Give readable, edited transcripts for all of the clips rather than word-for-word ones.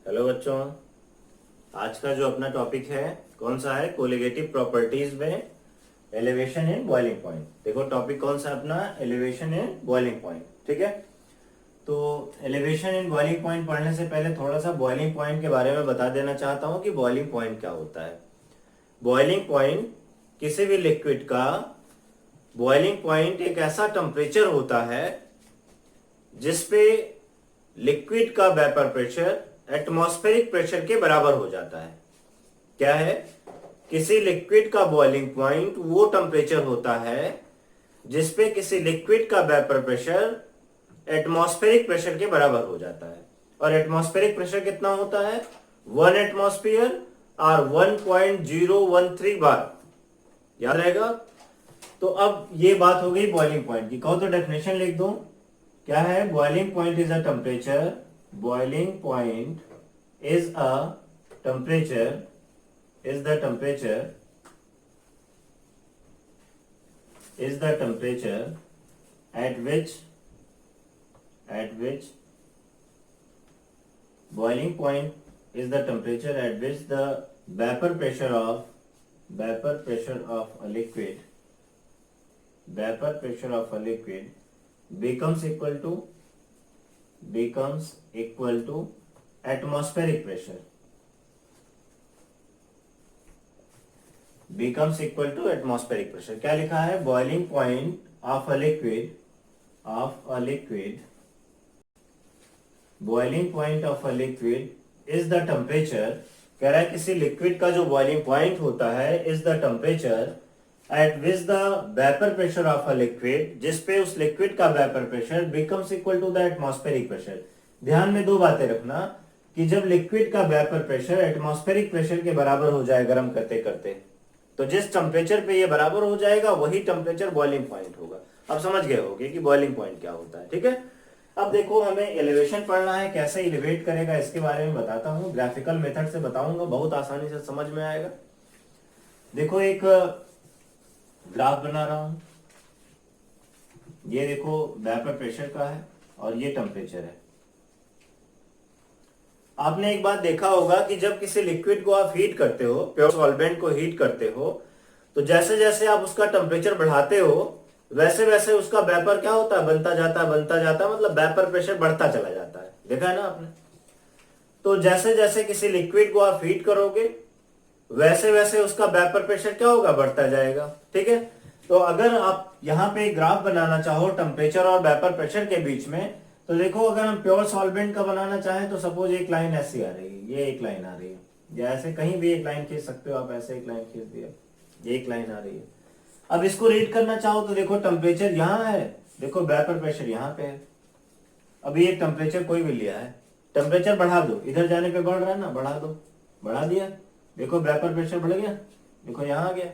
Hello बच्चों। आज का जो अपना टॉपिक है कौन सा है? कोलिगेटिव प्रॉपर्टीज में एलिवेशन इन बॉइलिंग पॉइंट। देखो टॉपिक कौन सा अपना? Elevation in boiling point. ठीक है, तो एलिवेशन इन बॉइलिंग पॉइंट पढ़ने से पहले थोड़ा सा बॉइलिंग पॉइंट के बारे में बता देना चाहता हूं कि बॉइलिंग पॉइंट क्या होता है। बॉइलिंग पॉइंट किसी भी लिक्विड का बॉइलिंग पॉइंट एक ऐसा टेम्परेचर होता है जिसपे लिक्विड का वेपर प्रेशर एटमॉस्फेरिक प्रेशर के बराबर हो जाता है। क्या है? किसी लिक्विड का बॉइलिंग पॉइंट वो टेम्परेचर होता है जिसपे किसी लिक्विड का वेपर प्रेशर एटमॉस्फेरिक प्रेशर के बराबर हो जाता है। और एटमॉस्फेरिक प्रेशर कितना होता है? 1 एटमॉस्फेयर और 1.013 बार। याद रहेगा? तो अब ये बात हो गई बॉइलिंग पॉइंट की। कहो तो डेफिनेशन लिख दो। क्या है? Boiling point is a temperature. Boiling point is a temperature is the temperature at which boiling point is the temperature at which the vapor pressure of a liquid becomes equal to atmospheric pressure, becomes equal to atmospheric pressure। क्या लिखा है? boiling point of a liquid boiling point of a liquid is the temperature। कह रहा है किसी liquid का जो boiling point होता है is the temperature at which the vapor pressure of a liquid, जिसपे उस लिक्विड का vapour pressure becomes equal to the atmospheric pressure। ध्यान में दो बातें रखना कि जब लिक्विड का वेपर प्रेशर एटमॉस्फेरिक प्रेशर के बराबर हो जाए गर्म करते करते, तो जिस टेम्परेचर पे ये बराबर हो जाएगा वही टेम्परेचर बॉइलिंग पॉइंट होगा। अब समझ गए होगे कि बॉइलिंग पॉइंट क्या होता है। ठीक है, अब देखो हमें एलिवेशन पढ़ना है, कैसे एलिवेट करेगा इसके बारे में बताता हूँ। ग्राफिकल मेथड से बताऊंगा, बहुत आसानी से समझ में आएगा। देखो एक ग्राफ बना रहा हूं। ये देखो वेपर प्रेशर का है और ये टेम्परेचर है। आपने एक बात देखा होगा कि जब किसी लिक्विड को आप हीट करते हो, प्योर सॉल्वेंट को हीट करते हो, तो जैसे जैसे आप उसका टेम्परेचर बढ़ाते हो वैसे वैसे उसका वेपर क्या होता है? बनता जाता है, मतलब वेपर प्रेशर बढ़ता चला जाता है। देखा है ना आपने? तो जैसे जैसे किसी लिक्विड को आप हीट करोगे वैसे वैसे उसका वेपर प्रेशर क्या होगा? बढ़ता जाएगा। ठीक है, तो अगर आप यहाँ पे ग्राफ बनाना चाहो टेम्परेचर और वेपर प्रेशर के बीच में, तो देखो अगर हम प्योर सॉल्वेंट का बनाना चाहें तो सपोज एक लाइन ऐसी आ रही है, ये एक लाइन आ रही है, या ऐसे कहीं भी एक लाइन खींच सकते हो आप। ऐसे एक लाइन खींच दिया, ये एक लाइन आ रही है। अब इसको रीड करना चाहो तो देखो टेम्परेचर यहाँ है, देखो वेपर प्रेशर यहाँ पे है। अभी एक टेम्परेचर कोई भी लिया है, टेम्परेचर बढ़ा दो, इधर जाने पे बढ़ रहा है ना, बढ़ा दो, बढ़ा दिया, देखो वेपर प्रेशर बढ़ गया, देखो यहाँ आ गया।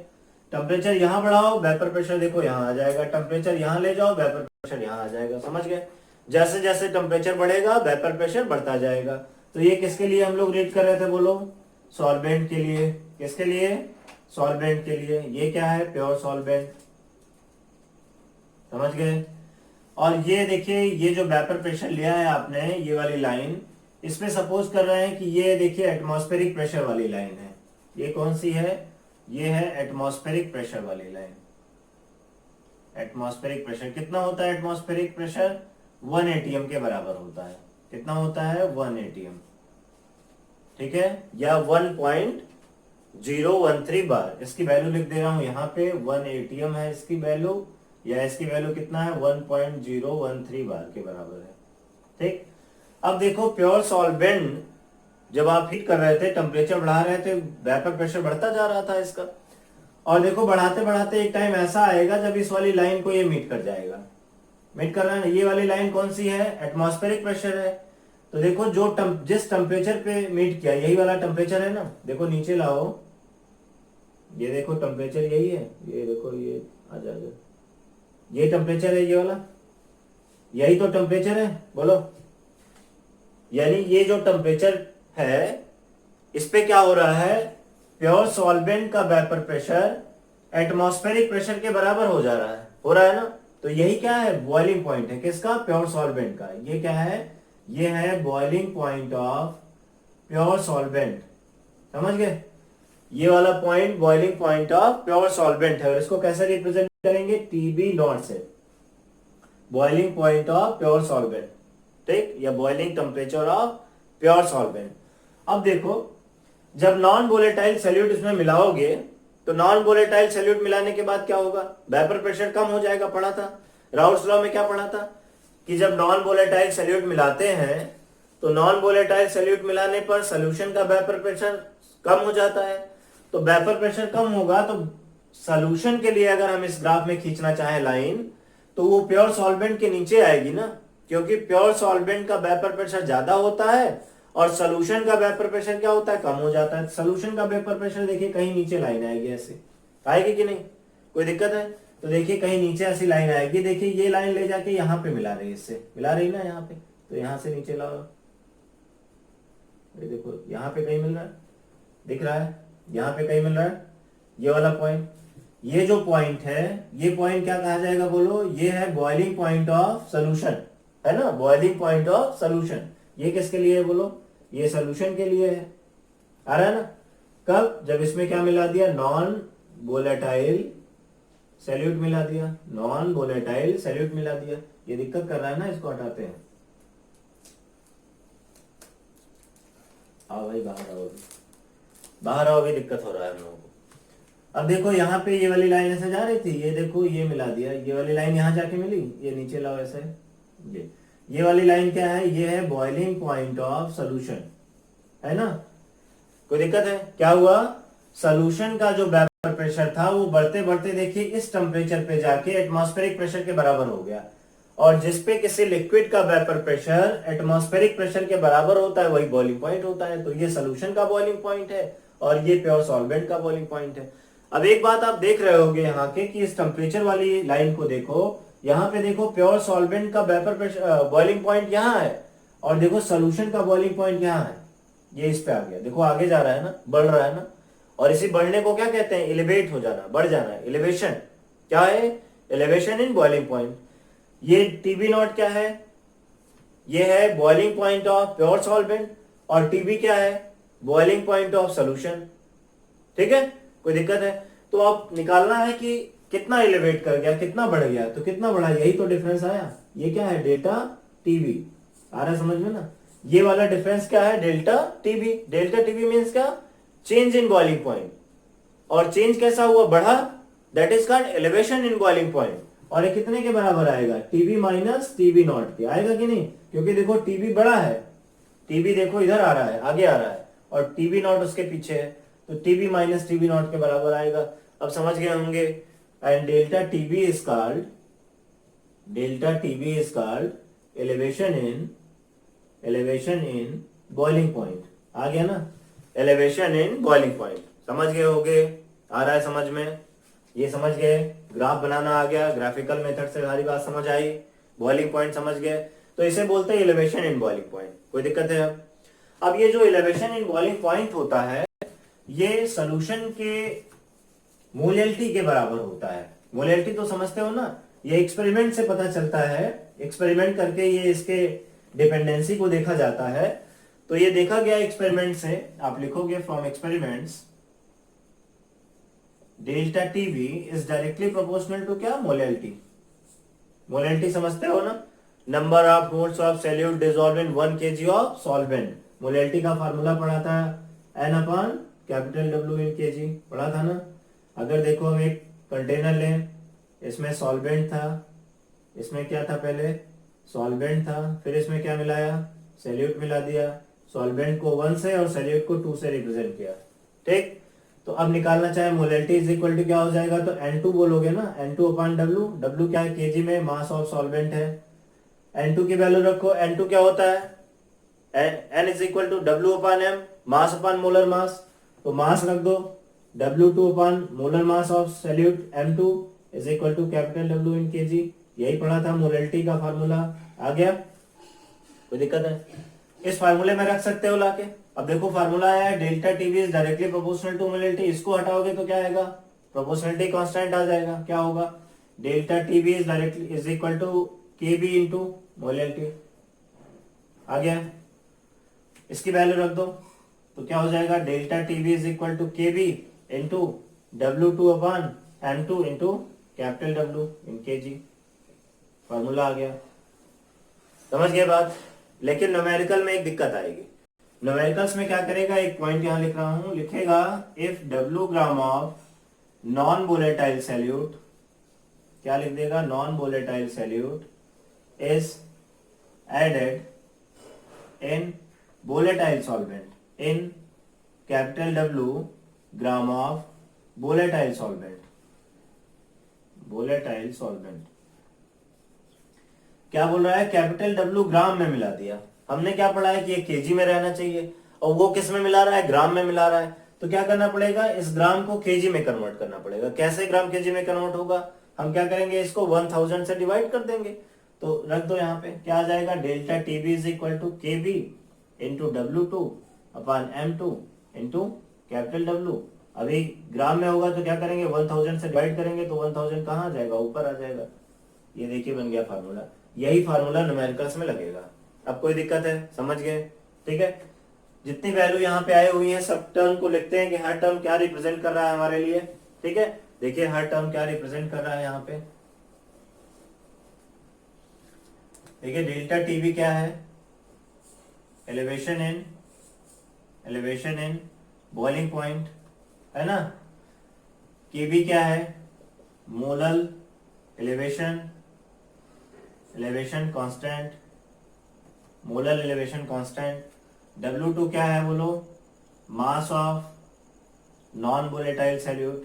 टेम्परेचर यहाँ बढ़ाओ, वेपर प्रेशर देखो यहाँ आ जाएगा। टेम्परेचर यहाँ ले जाओ, वेपर प्रेशर यहाँ आ जाएगा। समझ गए? जैसे जैसे टेम्परेचर बढ़ेगा वेपर प्रेशर बढ़ता जाएगा। तो ये किसके लिए हम लोग रीड कर रहे थे? बोलो। सॉल्वेंट के लिए। किसके लिए? सॉल्वेंट के लिए। ये क्या है? Pure solvent. समझ गए? और ये देखिए, ये जो वेपर प्रेशर लिया है आपने, ये वाली लाइन, इसमें सपोज कर रहे हैं कि ये देखिए एटमॉस्फेरिक प्रेशर वाली लाइन है। ये कौन सी है? ये है एटमॉस्फेरिक प्रेशर वाली लाइन। एटमॉस्फेरिक प्रेशर कितना होता है? एटमॉस्फेरिक प्रेशर 1 एटीएम के बराबर होता है। कितना होता है? 1 एटीएम। ठीक है, या 1.013 बार। इसकी वैल्यू लिख दे रहा हूं यहाँ पे, 1 एटीएम है इसकी वैल्यू, या इसकी वैल्यू कितना है? 1.013 बार के बराबर है। ठीक, अब देखो प्योर सॉल्वेंट जब आप हीट कर रहे थे, टेम्परेचर बढ़ा रहे थे, वेपर प्रेशर बढ़ता जा रहा था इसका। और देखो बढ़ाते बढ़ाते एक टाइम ऐसा आएगा जब इस वाली लाइन को ये मीट कर जाएगा। मीट कर रहा है। ये वाली लाइन कौन सी है? एटमॉस्फेरिक प्रेशर है। तो देखो जिस टेम्परेचर पे मीट किया यही वाला टेम्परेचर है ना। देखो नीचे लाओ, ये देखो टेम्परेचर यही है, ये देखो, ये आ जाएगा, ये टेम्परेचर है, ये वाला, यही तो टेम्परेचर है। बोलो, यानी ये जो टेम्परेचर है इस पे क्या हो रहा है? प्योर सॉल्वेंट का वेपर प्रेशर एटमॉस्फेरिक प्रेशर के बराबर हो जा रहा है, हो रहा है ना। तो यही क्या है? बॉइलिंग पॉइंट है। किसका? प्योर सॉल्वेंट का। ये क्या है? ये है boiling point of pure solvent, समझ गए? ये वाला point boiling point of pure solvent है और इसको कैसे रिप्रेजेंट करेंगे? टीबी नॉट से, boiling point of pure solvent, ठीक, या boiling temperature of pure solvent. अब देखो, जब नॉन वोलेटाइल सॉल्यूट इसमें मिलाओगे तो नॉन वोलेटाइल सॉल्यूट मिलाने के बाद क्या होगा? वेपर प्रेशर कम हो जाएगा, पढ़ा था राउल्ट्स लॉ में, क्या पढ़ा था कि जब नॉन वोलेटाइल सॉल्यूट मिलाते हैं तो नॉन वोलेटाइल सॉल्यूट मिलाने पर सॉल्यूशन का वेपर प्रेशर कम हो जाता है। तो वेपर प्रेशर कम होगा तो सॉल्यूशन के लिए अगर हम इस ग्राफ में खींचना चाहें लाइन, तो वो प्योर सॉल्वेंट के नीचे आएगी ना, क्योंकि प्योर सॉल्वेंट का वेपर प्रेशर ज्यादा होता है और सॉल्यूशन का वेपर प्रेशर क्या होता है? कम हो जाता है। सॉल्यूशन का वेपर प्रेशर देखिए कहीं नीचे लाइन आएगी, ऐसे आएगी कि नहीं? कोई दिक्कत है? तो देखिए कहीं नीचे ऐसी लाइन आएगी, देखिए ये लाइन ले जाके यहाँ पे मिला रही है, इससे मिला रही ना यहाँ पे, तो यहाँ से नीचे लाओ, ये देखो यहाँ पे कहीं मिल रहा है, दिख रहा है? यहाँ पे कहीं मिल रहा है ये वाला पॉइंट। ये जो पॉइंट है, ये पॉइंट क्या कहा जाएगा बोलो? ये है बॉइलिंग पॉइंट ऑफ सोल्यूशन, है ना, बॉइलिंग पॉइंट ऑफ सोल्यूशन। ये किसके लिए है बोलो? ये सोल्यूशन के लिए है, आ रहा है ना? कब? जब इसमें क्या मिला दिया? नॉन वोलेटाइल सॉल्यूट मिला दिया, नॉन वोलेटाइल सॉल्यूट मिला दिया। ये दिक्कत कर रहा है ना, इसको हटाते हैं। आओ भाई बाहर आओ, बाहर आओ, भी दिक्कत हो रहा है हम लोगों को। अब देखो यहाँ पे ये वाली लाइन ऐसे जा रही थी, ये देखो ये मिला दिया, ये वाली लाइन यहाँ जाके मिली, ये नीचे लाओ ऐसे, ये वाली लाइन क्या है? ये है बॉइलिंग पॉइंट ऑफ सोल्यूशन, है ना? कोई दिक्कत है? क्या हुआ? सोल्यूशन का जो वेपर प्रेशर था वो बढ़ते बढ़ते देखिए इस टेम्परेचर पे जाके एटमॉस्फेरिक प्रेशर के बराबर हो गया, और जिसपे किसी लिक्विड का वेपर प्रेशर एटमॉस्फेरिक प्रेशर के बराबर होता है वही बॉइलिंग पॉइंट होता है। तो ये सोल्यूशन का बॉइलिंग पॉइंट है और ये प्योर सॉल्वेंट का बॉइलिंग पॉइंट है। अब एक बात आप देख रहे होगे यहाँ के कि इस टेम्परेचर वाली लाइन को देखो, यहाँ पे देखो प्योर सॉल्वेंट का वेपर प्रेशर बॉइलिंग पॉइंट यहाँ है और देखो सोल्यूशन का बॉइलिंग पॉइंट यहाँ है, ये इस पे आ गया, देखो आगे जा रहा है ना, बढ़ रहा है ना। और इसी बढ़ने को क्या कहते हैं? एलिवेट हो जाना, बढ़ जाना, एलिवेशन। क्या है? Elevation in boiling point. ये टीबी नॉट क्या है? ये है boiling point of pure solvent, और टीबी क्या है? Boiling point of solution. ठीक है, कोई दिक्कत है? तो अब निकालना है कि कितना एलिवेट कर गया, कितना बढ़ गया, तो कितना बढ़ा, यही तो डिफरेंस आया। ये क्या है? Delta TB. आ रहा है समझ में ना? ये वाला डिफरेंस क्या है? Delta TB. Delta TB means क्या? Change in boiling point. और चेंज कैसा हुआ? बढ़ा, that is called elevation in boiling point. और ये कितने के बराबर आएगा? टीबी माइनस टीबी नॉट के, आएगा कि नहीं? क्योंकि देखो टीबी बड़ा है, टीबी देखो इधर आ रहा है, आगे आ रहा है, और टीबी नॉट उसके पीछे है, तो टीबी माइनस टीबी नॉट के बराबर आएगा। अब समझ गए होंगे। And delta TB is called, delta TB is called elevation in boiling point. आ गया ना? Elevation in boiling point. समझ गए होगे? आ रहा है समझ में? ये समझ गए? ग्राफ बनाना आ गया, ग्राफिकल मेथड से सारी बात समझ आई, बॉइलिंग पॉइंट समझ गए, तो इसे बोलते हैं एलिवेशन इन बॉइलिंग पॉइंट। कोई दिक्कत है? अब ये जो एलिवेशन इन बॉइलिंग पॉइंट होता है, ये सोल्यूशन के मोलेलिटी के बराबर होता है। मोलेलिटी तो समझते हो ना? ये एक्सपेरिमेंट से पता चलता है, एक्सपेरिमेंट करके ये इसके डिपेंडेंसी को देखा जाता है। तो ये देखा गया एक्सपेरिमेंट से, आप लिखोगे from experiments delta TV is directly proportional to क्या? मोलेलिटी। मोलेलिटी समझते हो ना? Number of moles of solute dissolve in 1 kg of solvent. Molality का फार्मूला पढ़ा था, N upon capital W in kg, पढ़ा था ना? अगर देखो हम एक कंटेनर लें, इसमें सॉल्वेंट था, इसमें क्या था? पहले सॉल्वेंट था, फिर इसमें क्या मिलाया? सॉल्यूट मिला दिया। सॉल्वेंट को 1 से और सॉल्यूट को 2 से रिप्रेजेंट किया। ठीक, तो अब निकालना चाहे मोलेलिटी इज इक्वल टू क्या हो जाएगा? तो N2 बोलोगे ना, N2 अपॉन W। W क्या है? kg में मास ऑफ सॉल्वेंट है। N2 की वैल्यू रखो, N2 क्या होता है? N is equal to W upon M, mass upon molar mass. तो मास रख दो, W2 upon molar mass of solute M2 is equal to capital W in kg। यही पढ़ा था, मोलेलिटी का फार्मूला आ गया। कोई दिक्कत है? इस फार्मूले में रख सकते हो लाके। अब देखो फार्मूला आया है, delta TV is directly proportional to molality. इसको हटाओगे तो क्या आएगा? प्रोपोर्शनलिटी कांस्टेंट आ जाएगा। क्या होगा? Delta TV is directly is equal to KB into molality. आ गया? इसकी वैल्यू रख दो, तो क्या हो जाएगा, delta TB is equal to K B into W2 upon M2 into capital W in kg। Formula आ गया, समझ गए बात। लेकिन न्यूमेरिकल में एक दिक्कत आएगी। न्यूमेरिकल्स में क्या करेगा, एक पॉइंट यहां लिख रहा हूं, लिखेगा if W gram of non volatile solute, क्या लिख देगा, non volatile solute is added in volatile solvent in capital W gram of volatile solvent, volatile solvent. क्या बोल रहा है, कैपिटल W ग्राम में मिला दिया। हमने क्या पढ़ा है कि ये केजी में रहना चाहिए, और वो किस में मिला रहा है, ग्राम में मिला रहा है। तो क्या करना पड़ेगा, इस ग्राम को केजी में कन्वर्ट करना पड़ेगा। कैसे ग्राम केजी में कन्वर्ट होगा, हम क्या करेंगे, इसको 1000 से डिवाइड कर देंगे। तो रख दो यहाँ पे, क्या आ जाएगा, delta TB is equal to K B into W2 upon M2 into capital W। अभी ग्राम में होगा तो क्या करेंगे, 1000 से डिवाइड करेंगे तो 1000 कहाँ आ जाएगा, ऊपर आ जाएगा। ये देखिए बन गया फार्मूला। यही फार्मूला न्यूमेरिकल्स में लगेगा। अब कोई दिक्कत है, समझ गए, ठीक है। जितनी वैल्यू यहाँ पे आई हुई है सब टर्म को लिखते हैं कि हर टर्म क्या रिप्रेजेंट कर रहा है हमारे लिए, ठीक है। देखिए हर टर्म क्या रिप्रेजेंट कर रहा है यहाँ पे, देखिए डेल्टा टीबी क्या है, एलिवेशन इन बॉइलिंग पॉइंट, है ना। केबी क्या है, molal elevation constant, molar elevation constant. W2 क्या है बोलो, mass of non volatile salute,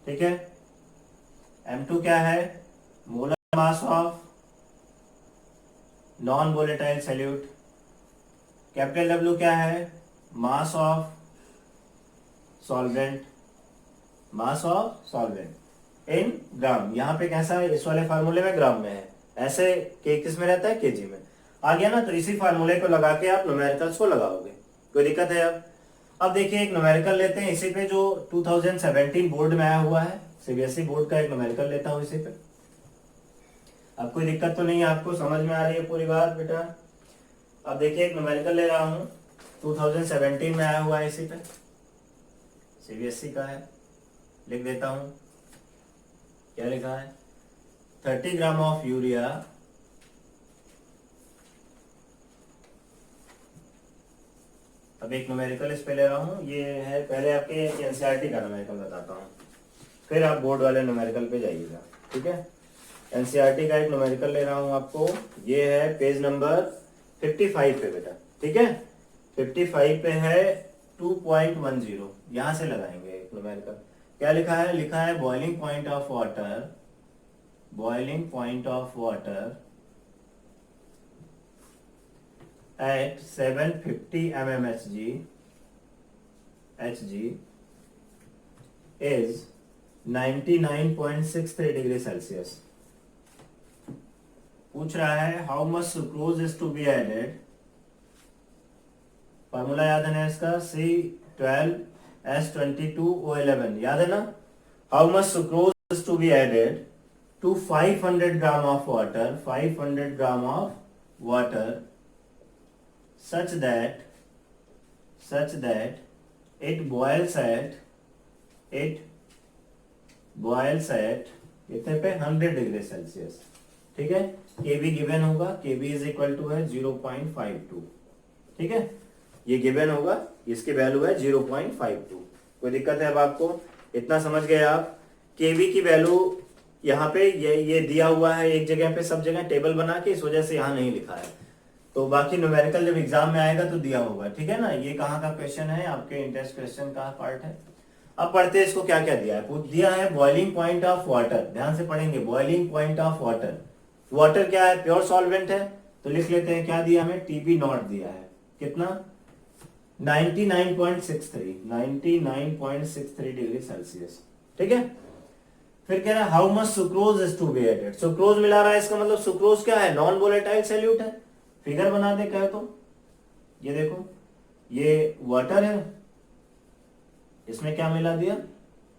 ठीक है। M2 क्या है, molar mass of non volatile salute. Capital W क्या है, मास ऑफ सॉल्वेंट इन ग्राम। यहाँ पे कैसा है, इस वाले फार्मूले में ग्राम में है, ऐसे के किस में रहता है, केजी में। आ गया ना। तो इसी फार्मूले को लगा के आप न्यूमेरिकल्स को लगाओगे, कोई दिक्कत है। अब देखिए एक न्यूमेरिकल लेते हैं इसी पे, जो 2017 बोर्ड में आया हुआ है, CBSE बोर्ड का एक न्यूमेरिकल लेता हूँ इसी पे। अब कोई दिक्कत तो नहीं है, आपको समझ में आ रही है पूरी बात बेटा। अब देखिए एक न्यूमेरिकल ले रहा हूँ, 2017 में आया हुआ है इसी पे, CBSE का है। लिख देता हूं, क्या लिखा है, 30 ग्राम ऑफ यूरिया अब एक न्यूमेरिकल इस पे ले रहा हूं। ये है, पहले आपके NCERT का न्यूमेरिकल बताता हूं, फिर आप बोर्ड वाले न्यूमेरिकल पे जाइएगा, ठीक है। NCERT का एक न्यूमेरिकल ले रहा हूं आपको, ये है पेज नंबर 55 पे बेटा, ठीक है। 55 पे है 2.10, यहां से लगाएंगे एक न्यूमेरिकल। क्या लिखा है, लिखा है boiling point of water at 750 mmHg is 99.63 degree Celsius. पूछ रहा है how much sucrose is to be added. Formula याद है ना इसका, C12H22O11, याद है ना। How much sucrose is to be added to 500 gram of water such that it boils at कितने पे, 100 डिग्री सेल्सियस, ठीक है। Kb गिवन होगा, Kb इज इक्वल टू है 0.52, ठीक है। ये गिवन होगा, इसकी वैल्यू है 0.52। कोई दिक्कत है अब आपको, इतना समझ गए आप। Kb की वैल्यू यहाँ पे ये दिया हुआ है एक जगह पे, सब जगह टेबल बना के, इस वजह से यहाँ नहीं लिखा है। तो बाकी न्यूमेरिकल जब एग्जाम में आएगा तो दिया होगा, ठीक है ना। ये कहाँ का क्वेश्चन है, आपके इंटरेस्ट क्वेश्चन का पार्ट है। अब पढ़ते हैं इसको, क्या क्या दिया है। दिया है बॉइलिंग पॉइंट ऑफ वाटर, ध्यान से पढ़ेंगे। बॉइलिंग पॉइंट ऑफ वाटर क्या है, प्योर सॉल्वेंट है, तो लिख लेते हैं क्या दिया हमें, TB नॉट दिया है, कितना, 99.63 डिग्री सेल्सियस, ठीक है। फिर कह रहा है how much sucrose is to be added. Sucrose मिला रहा है, इसका मतलब सुक्रोज क्या है, नॉन वोलेटाइल सैल्यूट है। फिगर बना दे कहे तो, ये देखो, ये वाटर है, इसमें क्या मिला दिया,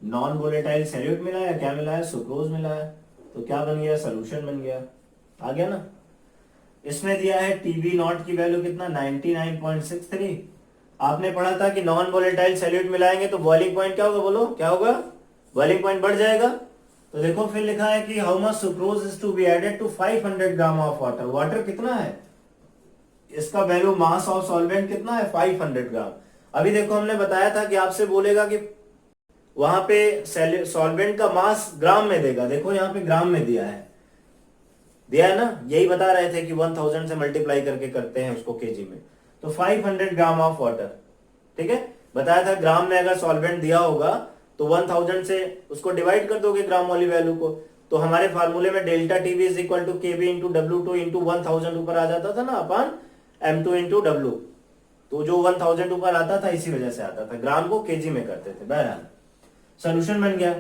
नॉन वोलेटाइल सैल्यूट मिला है, क्या मिला है, सुक्रोज मिला है। तो क्या बन गया, सोल्यूशन बन गया, आ गया ना। इसमें दिया है टीबी नॉट की वैल्यू कितना 99.63। आपने पढ़ा था कि नॉन वोलेटाइल सॉल्यूट मिलाएंगे तो बॉइलिंग पॉइंट क्या होगा, बोलो क्या होगा, बॉइलिंग पॉइंट बढ़ जाएगा। तो देखो फिर लिखा है कि how much sucrose is to be added to 500 gram of water. Water कितना है, इसका वैल्यू मास ऑफ सॉल्वेंट कितना है 500 ग्राम। अभी देखो हमने बताया था कि आपसे बोलेगा कि वहां पे सॉल्वेंट का मास ग्राम में देगा, देखो यहाँ पे ग्राम में दिया है ना, यही बता रहे थे कि 1000 से मल्टीप्लाई करके करते हैं उसको केजी में। तो 500 ग्राम ऑफ वाटर, ठीक है, बताया था ग्राम में अगर सॉल्वेंट दिया होगा तो 1000 से उसको डिवाइड कर दोगे ग्राम वाली वैल्यू को। तो हमारे फार्मूले में delta TV is equal to KB into W2 into 1000 ऊपर आ जाता था ना अपन M2 इंटू W। तो जो 1000 ऊपर आता था इसी वजह से आता था, ग्राम को केजी में करते थे। बहरहाल सोल्यूशन बन गया।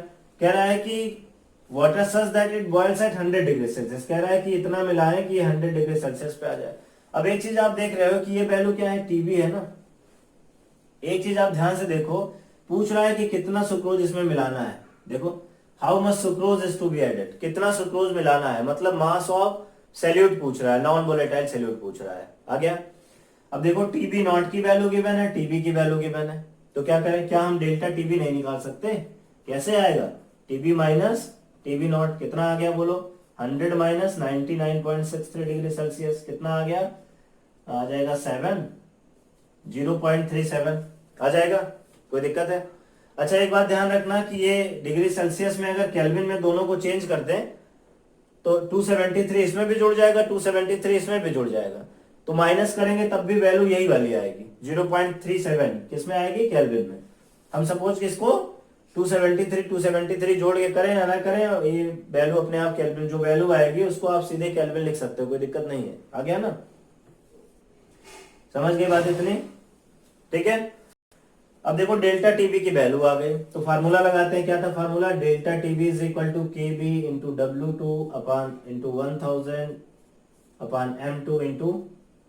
कह रहा है कि water such that it boils at 100 degree Celsius, कह रहा है कि इतना मिलाएं कि 100 डिग्री सेल्सियस पे आ जाए। अब एक चीज आप देख रहे हो कि ये वैल्यू क्या है, टीबी है ना। एक चीज आप ध्यान से देखो, पूछ रहा है कि कितना सुक्रोज इसमें मिलाना है। देखो how much sucrose is to be added, कितना सुक्रोज मिलाना है, मतलब मास ऑफ सॉल्यूट पूछ रहा है, नॉन वोलेटाइल सॉल्यूट पूछ रहा है। आ गया। अब देखो टीबी नॉट की वैल्यू गिवन है, टीबी की वैल्यू गिवन है, तो क्या करें, क्या हम डेल्टा टीबी नहीं निकाल सकते? कैसे आएगा, टीबी माइनस टीबी नॉट कितना आ गया बोलो, 100 माइनस 99.63 डिग्री सेल्सियस कितना आ गया, आ जाएगा 0.37 आ जाएगा। कोई दिक्कत है? अच्छा एक बात ध्यान रखना कि ये डिग्री सेल्सियस में अगर केल्विन में दोनों को चेंज कर दें तो 273 इसमें भी जुड़ जाएगा, 273 इसमें भी जुड़ जाएगा, तो माइनस करेंगे तब भी वैल्यू यही वाली आएगी, 0.37 किसमें आएगी, केल्विन में। हम सपोज कि इसको 273 जोड़ के करें या ना करें, ये वैल्यू अपने आप केल्विन, जो वैल्यू आएगी उसको आप सीधे केल्विन लिख सकते हो, कोई दिक्कत नहीं है। आ गया ना, समझ गए बात इतनी, ठीक है। अब देखो डेल्टा टीबी की वैल्यू आ गई, तो फार्मूला लगाते हैं। क्या था formula, delta TB is equal to K B into W2 upon into 1000 upon M2 into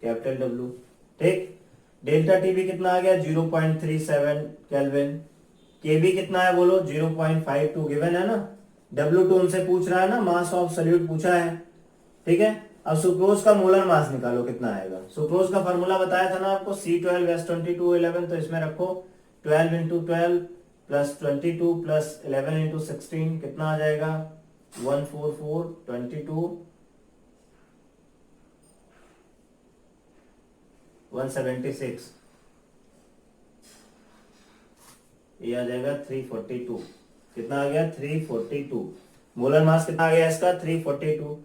capital W, ठीक। डेल्टा टीबी कितना आ गया 0.37 केल्विन, केबी कितना है बोलो 0.52 गिवन है ना, W2 हमसे पूछ रहा है ना, मास ऑफ सॉल्यूट पूछा है, ठीक है। अब सुक्रोज का मोलर मास निकालो कितना आएगा। सुक्रोज का फार्मूला बताया था ना आपको, C12H2211, तो इसमें रखो 12 इंटू 12 प्लस 22 प्लस 11 इंटू 16 कितना आ जाएगा 14422 176, ये आ जाएगा 342, कितना आ गया 342। मोलर मास कितना आ गया इसका 342,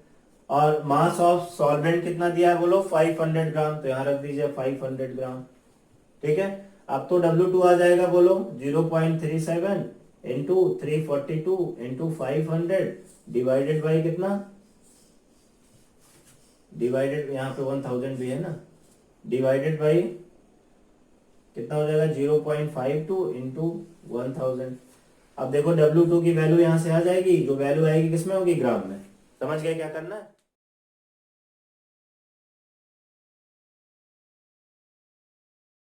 और मास ऑफ सॉल्वेंट कितना दिया है बोलो 500 ग्राम, तो यहां रख दीजिए 500 ग्राम, ठीक है। अब तो W2 आ जाएगा बोलो 0.37 इंटू 342 इंटू 500 डिवाइडेड बाई कितना, डिवाइडेड यहाँ पे 1000 भी है ना, डिवाइडेड बाई कितना हो जाएगा 0.52 इंटू 1000। अब देखो W2 की वैल्यू यहां से आ जाएगी, जो वैल्यू आएगी किसमें होगी, ग्राम में। समझ गए क्या करना है।